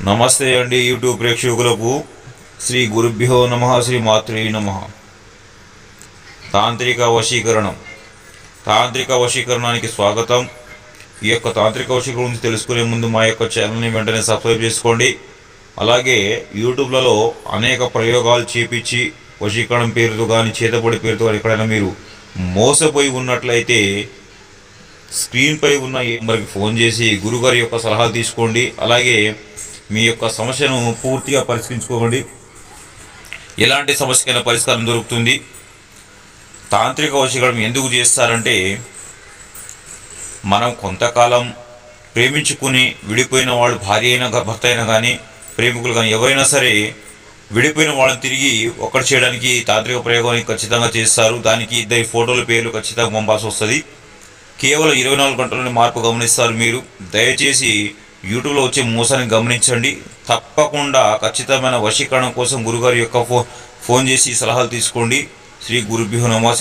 నమస్తే అండి యూట్యూబ్ ప్రేక్షకులకు. శ్రీ గురుభ్యో నమః, శ్రీ మాత్రే నమః. తాంత్రిక వశీకరణానికి స్వాగతం. ఈ యొక్క తాంత్రిక వశీకరణ గురించి తెలుసుకునే ముందు మా యొక్క ఛానల్ని వెంటనే సబ్స్క్రైబ్ చేసుకోండి. అలాగే యూట్యూబ్లలో అనేక ప్రయోగాలు చేపించి వశీకరణం పేరుతో కానీ చేతపడి పేరుతో కానీ ఎక్కడైనా మీరు మోసపోయి ఉన్నట్లయితే స్క్రీన్పై ఉన్న ఈ నెంబర్కి ఫోన్ చేసి గురుగారి యొక్క సలహాలు తీసుకోండి. అలాగే మీ యొక్క సమస్యను పూర్తిగా పరిష్కరించుకోండి. ఎలాంటి సమస్యకైనా పరిష్కారం దొరుకుతుంది. తాంత్రిక వశీకరణం ఎందుకు చేస్తారంటే, మనం కొంతకాలం ప్రేమించుకుని విడిపోయిన వాళ్ళు, భార్య అయినా భర్త అయినా కానీ, ప్రేమికులు కానీ ఎవరైనా సరే విడిపోయిన వాళ్ళని తిరిగి ఒక్కటి చేయడానికి తాంత్రిక ప్రయోగాన్ని ఖచ్చితంగా చేస్తారు. దానికి ఇద్దరి ఫోటోల పేర్లు ఖచ్చితంగా పంపాల్సి వస్తుంది. కేవలం 24 గంటల్లోనే మార్పు గమనిస్తారు మీరు. దయచేసి యూట్యూబ్లో వచ్చే మోసాన్ని గమనించండి. తప్పకుండా ఖచ్చితమైన వశీకరణం కోసం గురుగారి యొక్క ఫోన్ చేసి సలహాలు తీసుకోండి. శ్రీ గురుభ్యో నమః.